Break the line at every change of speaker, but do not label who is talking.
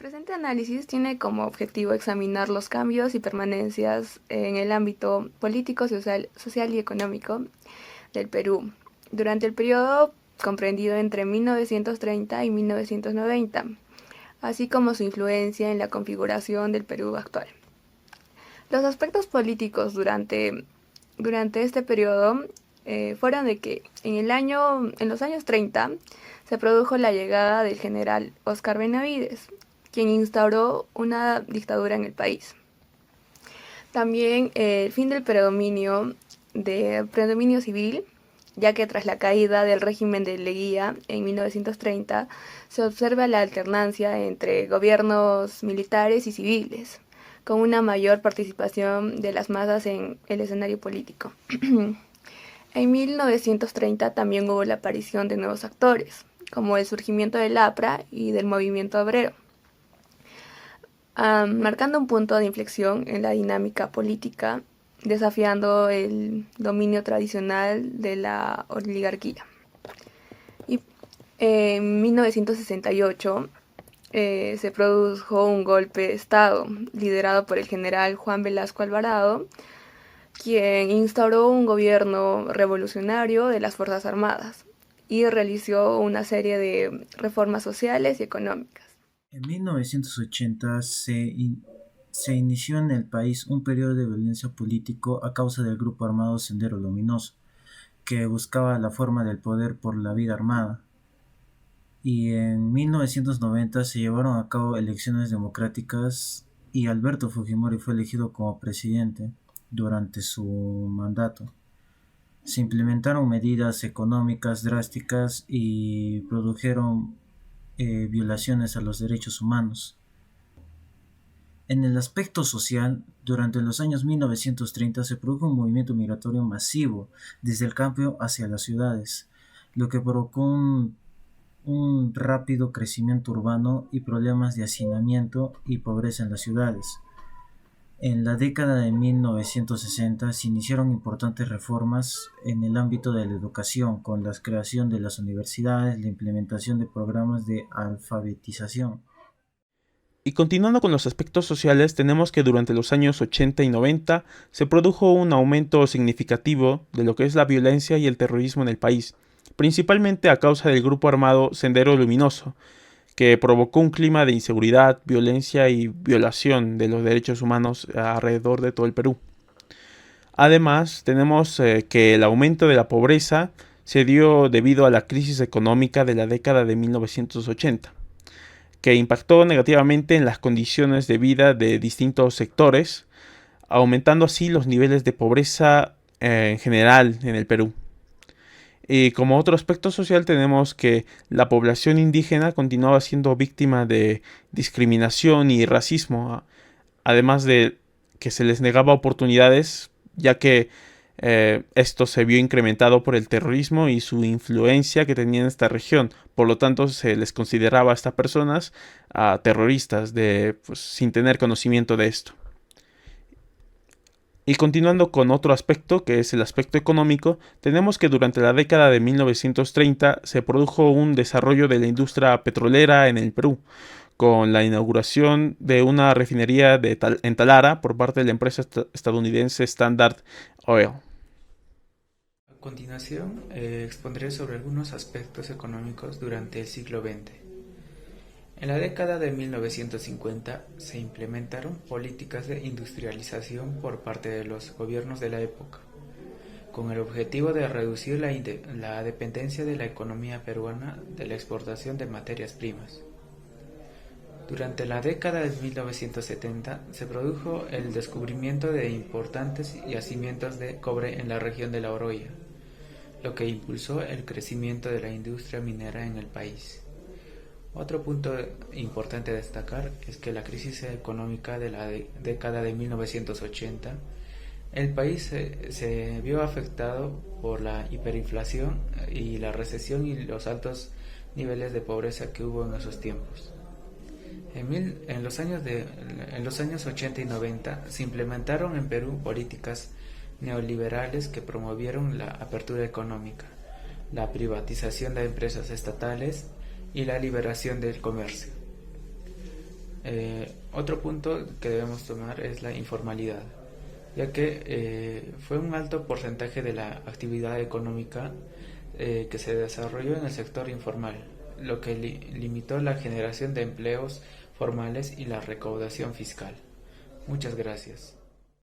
Presente análisis tiene como objetivo examinar los cambios y permanencias en el ámbito político, social y económico del Perú durante el periodo comprendido entre 1930 y 1990, así como su influencia en la configuración del Perú actual. Los aspectos políticos durante este periodo fueron de que en los años 30 se produjo la llegada del general Óscar Benavides, quien instauró una dictadura en el país. También el fin del predominio civil, ya que tras la caída del régimen de Leguía en 1930 se observa la alternancia entre gobiernos militares y civiles, con una mayor participación de las masas en el escenario político. En 1930 también hubo la aparición de nuevos actores, como el surgimiento del APRA y del movimiento obrero, marcando un punto de inflexión en la dinámica política, desafiando el dominio tradicional de la oligarquía. Y en 1968 se produjo un golpe de Estado liderado por el general Juan Velasco Alvarado, quien instauró un gobierno revolucionario de las Fuerzas Armadas y realizó una serie de reformas sociales y económicas.
En 1980 se inició en el país un periodo de violencia político a causa del grupo armado Sendero Luminoso, que buscaba la forma del poder por la vía armada. Y en 1990 se llevaron a cabo elecciones democráticas y Alberto Fujimori fue elegido como presidente durante su mandato. Se implementaron medidas económicas drásticas y produjeron violaciones a los derechos humanos. En el aspecto social, durante los años 1930 se produjo un movimiento migratorio masivo desde el campo hacia las ciudades, lo que provocó un rápido crecimiento urbano y problemas de hacinamiento y pobreza en las ciudades. En la década de 1960 se iniciaron importantes reformas en el ámbito de la educación, con la creación de las universidades, la implementación de programas de alfabetización.
Y continuando con los aspectos sociales, tenemos que durante los años 80 y 90 se produjo un aumento significativo de lo que es la violencia y el terrorismo en el país, principalmente a causa del grupo armado Sendero Luminoso, que provocó un clima de inseguridad, violencia y violación de los derechos humanos alrededor de todo el Perú. Además, tenemos que el aumento de la pobreza se dio debido a la crisis económica de la década de 1980, que impactó negativamente en las condiciones de vida de distintos sectores, aumentando así los niveles de pobreza en general en el Perú. Y como otro aspecto social tenemos que la población indígena continuaba siendo víctima de discriminación y racismo, además de que se les negaba oportunidades, ya que esto se vio incrementado por el terrorismo y su influencia que tenía en esta región. Por lo tanto, se les consideraba a estas personas terroristas sin tener conocimiento de esto. Y continuando con otro aspecto, que es el aspecto económico, tenemos que durante la década de 1930 se produjo un desarrollo de la industria petrolera en el Perú, con la inauguración de una refinería en Talara por parte de la empresa estadounidense Standard Oil.
A continuación, expondré sobre algunos aspectos económicos durante el siglo XX. En la década de 1950 se implementaron políticas de industrialización por parte de los gobiernos de la época, con el objetivo de reducir la dependencia de la economía peruana de la exportación de materias primas. Durante la década de 1970 se produjo el descubrimiento de importantes yacimientos de cobre en la región de La Oroya, lo que impulsó el crecimiento de la industria minera en el país. Otro punto importante a destacar es que la crisis económica de la década de 1980, el país se vio afectado por la hiperinflación y la recesión y los altos niveles de pobreza que hubo en esos tiempos. En los años 80 y 90 se implementaron en Perú políticas neoliberales que promovieron la apertura económica, la privatización de empresas estatales y la liberación del comercio. Otro punto que debemos tomar es la informalidad, ya que fue un alto porcentaje de la actividad económica que se desarrolló en el sector informal, lo que limitó la generación de empleos formales y la recaudación fiscal. Muchas gracias.